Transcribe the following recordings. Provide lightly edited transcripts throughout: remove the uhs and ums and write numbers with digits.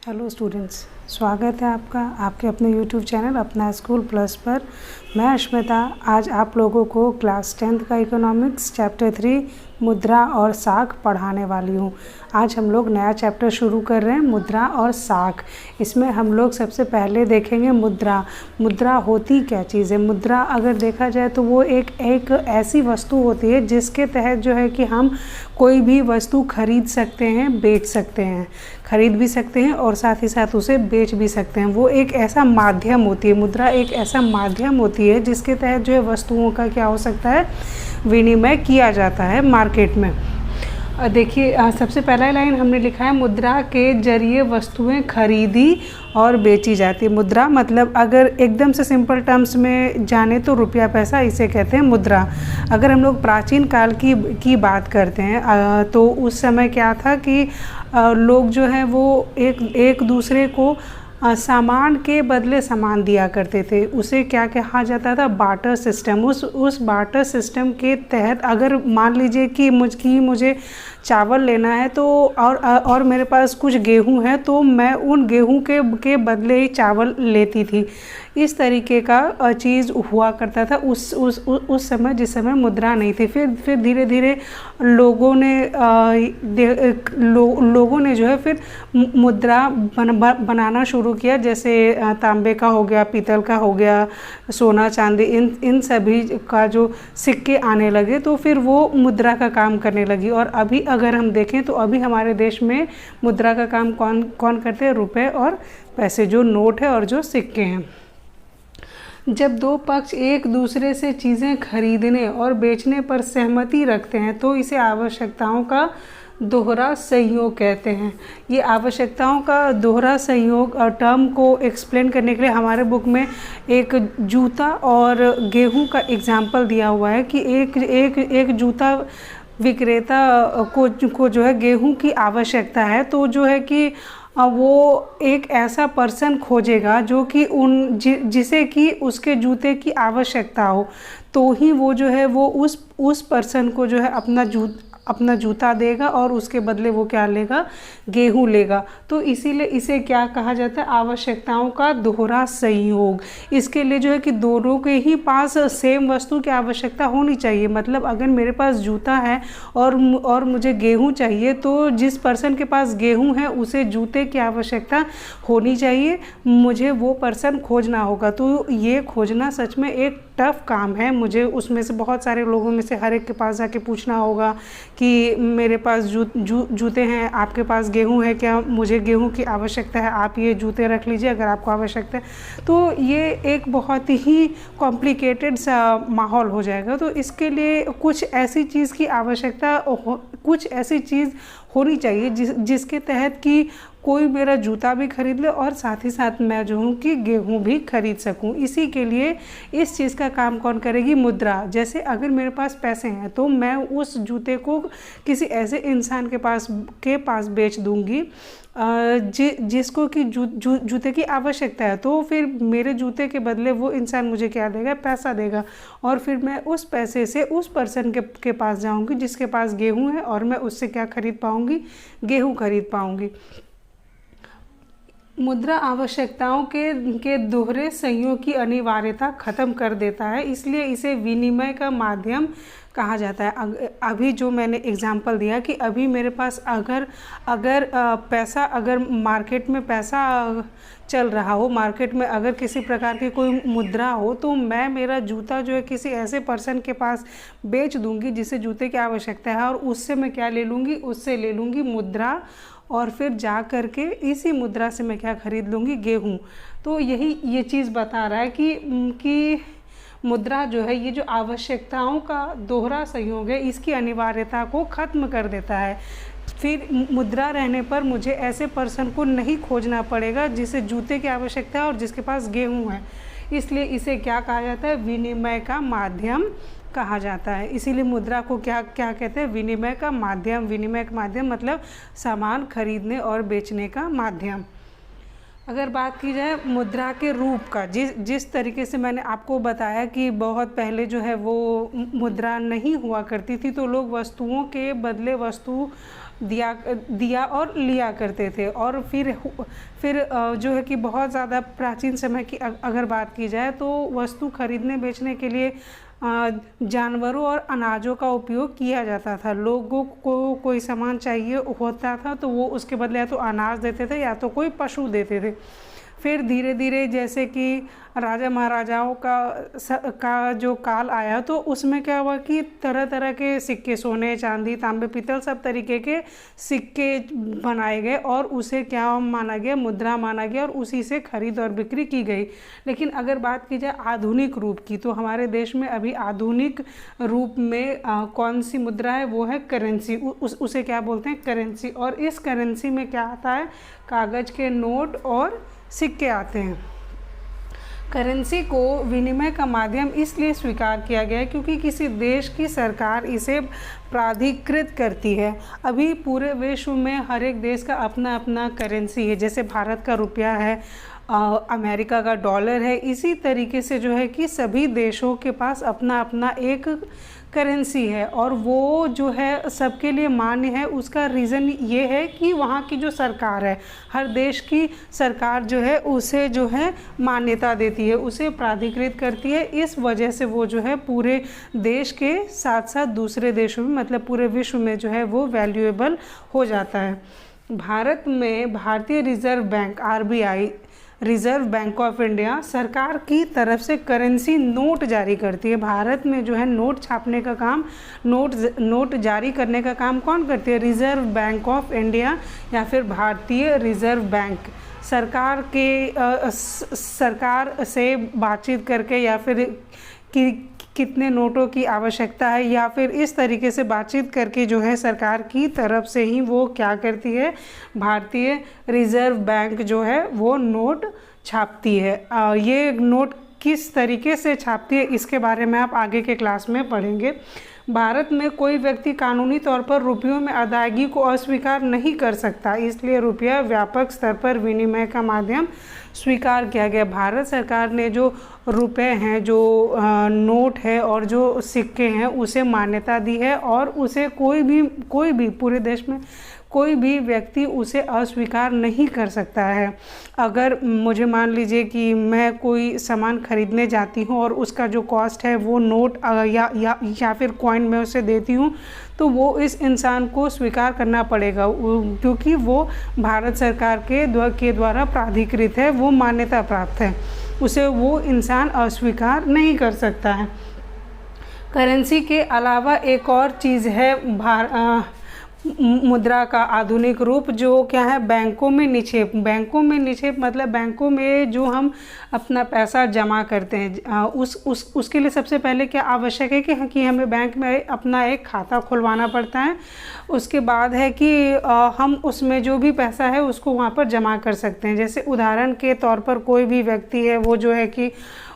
Hello students, स्वागत है आपका आपके अपने यूट्यूब चैनल अपना स्कूल प्लस पर। मैं अश्मिता आज आप लोगों को क्लास 10th का इकोनॉमिक्स चैप्टर 3 मुद्रा और साख पढ़ाने वाली हूँ। आज हम लोग नया चैप्टर शुरू कर रहे हैं, मुद्रा और साख। इसमें हम लोग सबसे पहले देखेंगे मुद्रा। मुद्रा होती क्या चीज़ है? मुद्रा अगर देखा जाए तो वो एक ऐसी वस्तु होती है जिसके तहत जो है कि हम कोई भी वस्तु खरीद सकते हैं, बेच सकते हैं, खरीद भी सकते हैं और साथ ही साथ उसे बेच भी सकते हैं। वो एक ऐसा माध्यम होती है, मुद्रा एक ऐसा माध्यम होती है जिसके तहत जो है वस्तुओं का क्या हो सकता है, विनिमय किया जाता है मार्केट में। देखिए सबसे पहला लाइन हमने लिखा है, मुद्रा के जरिए वस्तुएं खरीदी और बेची जाती है। मुद्रा मतलब अगर एकदम से सिंपल टर्म्स में जाने तो रुपया पैसा, इसे कहते हैं मुद्रा। अगर हम लोग प्राचीन काल की बात करते हैं तो उस समय क्या था कि लोग जो है वो एक दूसरे को सामान के बदले सामान दिया करते थे। उसे क्या कहा जाता था? Barter system. उस बार्टर सिस्टम के तहत अगर मान लीजिए कि मुझे चावल लेना है तो और मेरे पास कुछ गेहूं है तो मैं उन गेहूं के बदले ही चावल लेती थी। इस तरीके का चीज़ हुआ करता था उस समय, जिस समय मुद्रा नहीं थी। फिर धीरे धीरे लोगों ने जो है फिर मुद्रा बनाना शुरू किया। जैसे तांबे का हो गया, पीतल का हो गया, सोना चांदी, इन सभी का जो सिक्के आने लगे तो फिर वो मुद्रा का काम करने लगी। और अभी अगर हम देखें तो अभी हमारे देश में मुद्रा का काम कौन करते हैं? रुपए और पैसे, जो नोट है और जो सिक्के हैं। जब दो पक्ष एक दूसरे से चीज़ें खरीदने और बेचने पर सहमति रखते हैं तो इसे आवश्यकताओं का दोहरा संयोग कहते हैं। ये आवश्यकताओं का दोहरा संयोग टर्म को एक्सप्लेन करने के लिए हमारे बुक में एक जूता और गेहूं का एग्जाम्पल दिया हुआ है कि एक जूता विक्रेता को जो है गेहूं की आवश्यकता है, तो जो है कि वो एक ऐसा पर्सन खोजेगा जो कि जिसे कि उसके जूते की आवश्यकता हो, तो ही वो जो है वो उस पर्सन को जो है अपना जूता देगा और उसके बदले वो क्या लेगा? गेहूं लेगा। तो इसीलिए इसे क्या कहा जाता है? आवश्यकताओं का दोहरा संयोग। इसके लिए जो है कि दोनों के ही पास सेम वस्तु की आवश्यकता होनी चाहिए। मतलब अगर मेरे पास जूता है और मुझे गेहूं चाहिए तो जिस पर्सन के पास गेहूं है उसे जूते की आवश्यकता होनी चाहिए, मुझे वो पर्सन खोजना होगा। तो ये खोजना सच में एक टफ काम है। मुझे उसमें से बहुत सारे लोगों में से हर एक के पास जाके पूछना होगा कि मेरे पास जूते हैं, आपके पास गेहूं है क्या? मुझे गेहूं की आवश्यकता है, आप ये जूते रख लीजिए अगर आपको आवश्यकता है। तो ये एक बहुत ही कॉम्प्लिकेटेड सा माहौल हो जाएगा। तो इसके लिए कुछ ऐसी चीज़ की आवश्यकता, कुछ ऐसी चीज़ होनी चाहिए जिसके तहत कि कोई मेरा जूता भी खरीद ले और साथ ही साथ मैं जो हूँ कि गेहूँ भी खरीद सकूँ। इसी के लिए इस चीज़ का काम कौन करेगी? मुद्रा। जैसे अगर मेरे पास पैसे हैं तो मैं उस जूते को किसी ऐसे इंसान के पास बेच दूँगी जिसको कि जूते की आवश्यकता है। तो फिर मेरे जूते के बदले वो इंसान मुझे क्या देगा? पैसा देगा। और फिर मैं उस पैसे से उस पर्सन के पास जाऊँगी जिसके पास गेहूँ है और मैं उससे क्या खरीद पाऊँगी? गेहूँ खरीद पाऊँगी। मुद्रा आवश्यकताओं के दोहरे संयोग की अनिवार्यता खत्म कर देता है, इसलिए इसे विनिमय का माध्यम कहा जाता है। अभी जो मैंने एग्जाम्पल दिया कि अभी मेरे पास अगर पैसा, अगर मार्केट में पैसा चल रहा हो, मार्केट में अगर किसी प्रकार की कोई मुद्रा हो, तो मैं मेरा जूता जो है किसी ऐसे पर्सन के पास बेच दूंगी जिसे जूते की आवश्यकता है और उससे मैं क्या ले लूँगी? उससे ले लूँगी मुद्रा और फिर जा कर के इसी मुद्रा से मैं क्या खरीद लूँगी? गेहूँ। तो ये चीज़ बता रहा है कि मुद्रा जो है ये जो आवश्यकताओं का दोहरा संयोग है इसकी अनिवार्यता को ख़त्म कर देता है। फिर मुद्रा रहने पर मुझे ऐसे पर्सन को नहीं खोजना पड़ेगा जिसे जूते की आवश्यकता है और जिसके पास गेहूँ है। इसलिए इसे क्या कहा जाता है? विनिमय का माध्यम कहा जाता है। इसीलिए मुद्रा को क्या कहते हैं? विनिमय का माध्यम। विनिमय का माध्यम मतलब सामान खरीदने और बेचने का माध्यम। अगर बात की जाए मुद्रा के रूप का, जिस तरीके से मैंने आपको बताया कि बहुत पहले जो है वो मुद्रा नहीं हुआ करती थी, तो लोग वस्तुओं के बदले वस्तु दिया और लिया करते थे। और फिर जो है कि बहुत ज़्यादा प्राचीन समय की अगर बात की जाए तो वस्तु खरीदने बेचने के लिए जानवरों और अनाजों का उपयोग किया जाता था। लोगों को कोई सामान चाहिए होता था तो वो उसके बदले या तो अनाज देते थे या तो कोई पशु देते थे। फिर धीरे धीरे जैसे कि राजा महाराजाओं का जो काल आया तो उसमें क्या हुआ कि तरह तरह के सिक्के, सोने चांदी तांबे पीतल सब तरीके के सिक्के बनाए गए और उसे क्या माना गया, मुद्रा माना गया और उसी से खरीद और बिक्री की गई। लेकिन अगर बात की जाए आधुनिक रूप की तो हमारे देश में अभी आधुनिक रूप में कौन सी मुद्रा है, वो है करेंसी। उसे क्या बोलते हैं, करेंसी। और इस करेंसी में क्या आता है, कागज़ के नोट और सिक्के आते हैं। करेंसी को विनिमय का माध्यम इसलिए स्वीकार किया गया है क्योंकि किसी देश की सरकार इसे प्राधिकृत करती है। अभी पूरे विश्व में हर एक देश का अपना अपना करेंसी है। जैसे भारत का रुपया है, अमेरिका का डॉलर है, इसी तरीके से जो है कि सभी देशों के पास अपना अपना एक करेंसी है और वो जो है सबके लिए मान्य है। उसका रीज़न ये है कि वहाँ की जो सरकार है, हर देश की सरकार जो है उसे जो है मान्यता देती है, उसे प्राधिकृत करती है। इस वजह से वो जो है पूरे देश के साथ साथ दूसरे देशों में, मतलब पूरे विश्व में जो है वो वैल्यूएबल हो जाता है। भारत में भारतीय reserve bank RBI, reserve bank of India, सरकार की तरफ से करेंसी नोट जारी करती है। भारत में जो है नोट छापने का काम, नोट जारी करने का काम कौन करती है, रिज़र्व बैंक ऑफ इंडिया या फिर भारतीय रिज़र्व बैंक। सरकार से बातचीत करके या फिर कितने नोटों की आवश्यकता है या फिर इस तरीके से बातचीत करके जो है सरकार की तरफ से ही वो क्या करती है, भारतीय रिज़र्व बैंक जो है वो नोट छापती है। ये नोट किस तरीके से छापती है इसके बारे में आप आगे के क्लास में पढ़ेंगे। भारत में कोई व्यक्ति कानूनी तौर पर रुपयों में अदायगी को अस्वीकार नहीं कर सकता, इसलिए रुपया व्यापक स्तर पर विनिमय का माध्यम स्वीकार किया गया। भारत सरकार ने जो रुपए हैं, जो नोट है और जो सिक्के हैं उसे मान्यता दी है और उसे कोई भी पूरे देश में कोई भी व्यक्ति उसे अस्वीकार नहीं कर सकता है। अगर मुझे मान लीजिए कि मैं कोई सामान खरीदने जाती हूँ और उसका जो कॉस्ट है वो नोट या फिर कॉइन में उसे देती हूँ तो वो इस इंसान को स्वीकार करना पड़ेगा क्योंकि वो भारत सरकार के द्वारा प्राधिकृत है, वो मान्यता प्राप्त है, उसे वो इंसान अस्वीकार नहीं कर सकता है। करेंसी के अलावा एक और चीज़ है मुद्रा का आधुनिक रूप, जो क्या है, बैंकों में निक्षेप। बैंकों में निक्षेप मतलब बैंकों में जो हम अपना पैसा जमा करते हैं उसके लिए सबसे पहले क्या आवश्यक है कि हमें बैंक में अपना एक खाता खुलवाना पड़ता है। उसके बाद है कि हम उसमें जो भी पैसा है उसको वहाँ पर जमा कर सकते हैं। जैसे उदाहरण के तौर पर कोई भी व्यक्ति है वो जो है कि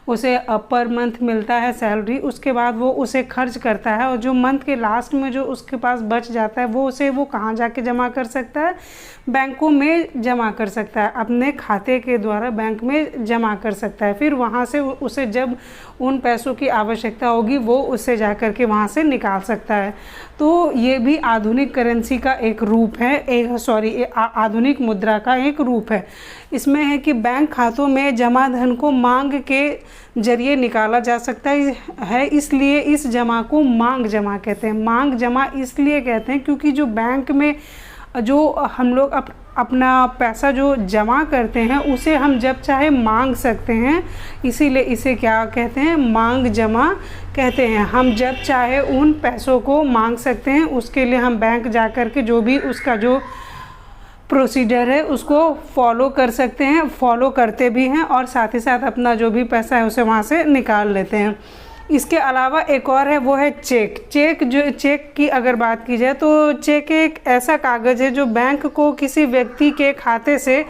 उसे पर मंथ मिलता है सैलरी, उसके बाद वो उसे खर्च करता है और जो मंथ के लास्ट में जो उसके पास बच जाता है वो कहाँ जाके जमा कर सकता है, बैंकों में जमा कर सकता है, अपने खाते के द्वारा बैंक में जमा कर सकता है। फिर वहाँ से उसे जब उन पैसों की आवश्यकता होगी वो उससे जा कर के वहाँ से निकाल सकता है। तो ये भी आधुनिक करेंसी का एक रूप है, आधुनिक मुद्रा का एक रूप है। इसमें है कि बैंक खातों में जमा धन को मांग के जरिए निकाला जा सकता है, इसलिए इस जमा को मांग जमा कहते हैं। मांग जमा इसलिए कहते हैं क्योंकि जो बैंक में जो हम लोग अपना पैसा जो जमा करते हैं उसे हम जब चाहे मांग सकते हैं, इसीलिए इसे क्या कहते हैं, मांग जमा कहते हैं। हम जब चाहे उन पैसों को मांग सकते हैं, उसके लिए हम बैंक जा कर के जो भी उसका जो प्रोसीजर है उसको फॉलो कर सकते हैं, फॉलो करते भी हैं और साथ ही साथ अपना जो भी पैसा है उसे वहाँ से निकाल लेते हैं। इसके अलावा एक और है, वो है चेक। चेक की अगर बात की जाए तो चेक एक ऐसा कागज़ है जो बैंक को किसी व्यक्ति के खाते से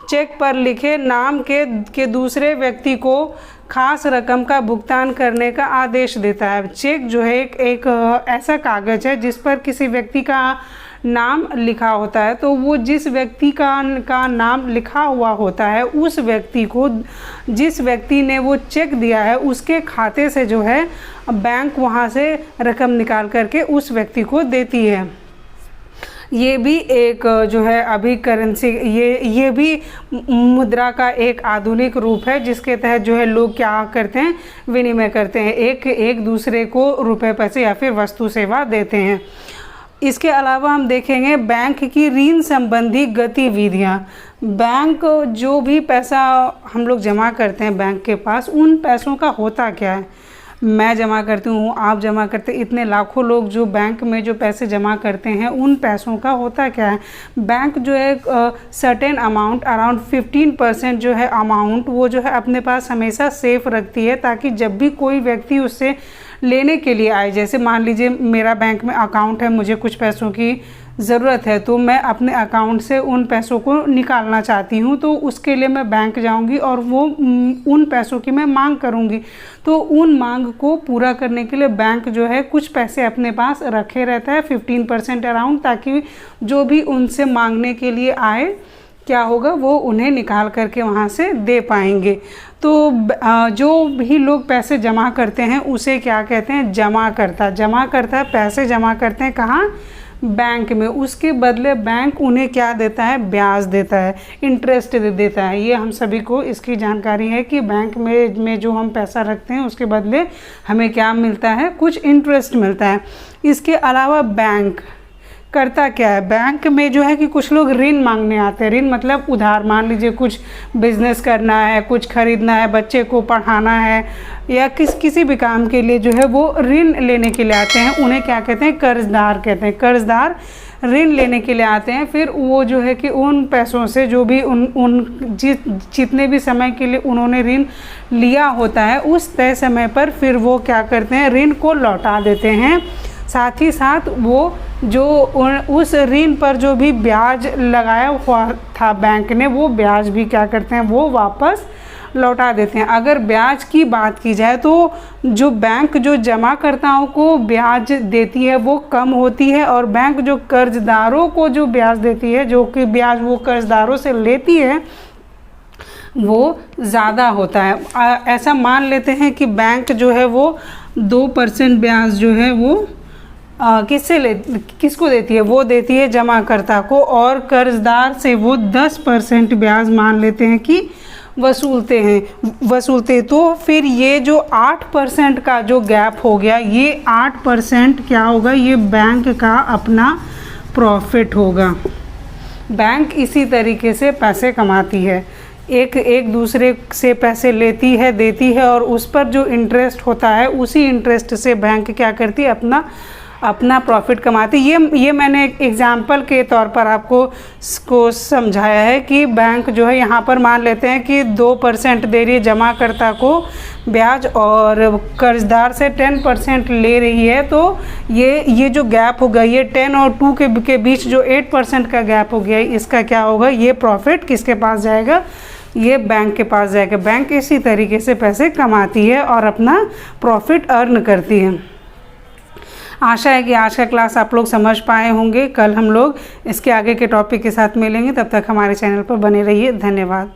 चेक पर लिखे नाम के दूसरे व्यक्ति को खास रकम का भुगतान करने का आदेश देता है। चेक जो है एक ऐसा कागज़ है जिस पर किसी व्यक्ति का नाम लिखा होता है, तो वो जिस व्यक्ति का नाम लिखा हुआ होता है उस व्यक्ति को, जिस व्यक्ति ने वो चेक दिया है उसके खाते से जो है बैंक वहाँ से रकम निकाल करके उस व्यक्ति को देती है। ये भी एक जो है अभी करेंसी, ये भी मुद्रा का एक आधुनिक रूप है, जिसके तहत जो है लोग क्या करते हैं, विनिमय करते हैं, एक दूसरे को रुपए पैसे या फिर वस्तु सेवा देते हैं। इसके अलावा हम देखेंगे बैंक की ऋण संबंधी गतिविधियाँ। बैंक जो भी पैसा हम लोग जमा करते हैं बैंक के पास, उन पैसों का होता क्या है। मैं जमा करती हूँ, आप जमा करते, इतने लाखों लोग जो बैंक में जो पैसे जमा करते हैं, उन पैसों का होता क्या है। बैंक जो है सर्टेन अमाउंट, अराउंड 15% जो है अमाउंट, वो जो है अपने पास हमेशा सेफ रखती है, ताकि जब भी कोई व्यक्ति उससे लेने के लिए आए, जैसे मान लीजिए मेरा बैंक में अकाउंट है, मुझे कुछ पैसों की ज़रूरत है, तो मैं अपने अकाउंट से उन पैसों को निकालना चाहती हूँ, तो उसके लिए मैं बैंक जाऊँगी और वो उन पैसों की मैं मांग करूँगी। तो उन मांग को पूरा करने के लिए बैंक जो है कुछ पैसे अपने पास रखे रहता है, 15% अराउंड, ताकि जो भी उनसे मांगने के लिए आए क्या होगा, वो उन्हें निकाल करके वहाँ से दे पाएंगे। तो जो भी लोग पैसे जमा करते हैं उसे क्या कहते हैं, जमा करता है, पैसे जमा करते हैं कहाँ, बैंक में। उसके बदले बैंक उन्हें क्या देता है, ब्याज देता है, इंटरेस्ट देता है। ये हम सभी को इसकी जानकारी है कि बैंक में जो हम पैसा रखते हैं उसके बदले हमें क्या मिलता है, कुछ इंटरेस्ट मिलता है। इसके अलावा बैंक करता क्या है, बैंक में जो है कि कुछ लोग ऋण मांगने आते हैं। ऋण मतलब उधार, मान लीजिए कुछ बिजनेस करना है, कुछ खरीदना है, बच्चे को पढ़ाना है, या किसी भी काम के लिए जो है वो ऋण लेने के लिए आते हैं। उन्हें क्या कहते हैं, कर्जदार कहते हैं। कर्जदार ऋण लेने के लिए आते हैं, फिर वो जो है कि उन पैसों से जो भी जितने भी समय के लिए उन्होंने ऋण लिया होता है, उस तय समय पर फिर वो क्या करते हैं, ऋण को लौटा देते हैं। साथ ही साथ वो जो उस ऋण पर जो भी ब्याज लगाया हुआ था बैंक ने, वो ब्याज भी क्या करते हैं, वो वापस लौटा देते हैं। अगर ब्याज की बात की जाए तो जो बैंक जो जमाकर्ताओं को ब्याज देती है वो कम होती है, और बैंक जो कर्जदारों को जो ब्याज देती है, जो कि ब्याज वो कर्जदारों से लेती है, वो ज़्यादा होता है। ऐसा मान लेते हैं कि बैंक जो है वो 2% ब्याज जो है वो किसको देती है, वो देती है जमाकर्ता को, और कर्जदार से वो 10% ब्याज मान लेते हैं कि वसूलते। तो फिर ये जो 8% का जो गैप हो गया, ये 8% क्या होगा, ये बैंक का अपना प्रॉफिट होगा। बैंक इसी तरीके से पैसे कमाती है, एक दूसरे से पैसे लेती है, देती है, और उस पर जो इंटरेस्ट होता है, उसी इंटरेस्ट से बैंक क्या करती है, अपना प्रॉफिट कमाती। ये मैंने एक एग्जाम्पल के तौर पर आपको समझाया है कि बैंक जो है यहाँ पर मान लेते हैं कि 2% दे रही है जमाकर्ता को ब्याज, और कर्जदार से 10% ले रही है। तो ये जो गैप होगा, ये 10 और 2 के बीच जो 8% का गैप हो गया, इसका क्या होगा, ये प्रॉफिट किसके पास जाएगा, ये बैंक के पास जाएगा। बैंक इसी तरीके से पैसे कमाती है और अपना प्रॉफिट अर्न करती है। आशा है कि आज का क्लास आप लोग समझ पाए होंगे। कल हम लोग इसके आगे के टॉपिक के साथ मिलेंगे, तब तक हमारे चैनल पर बने रहिए। धन्यवाद।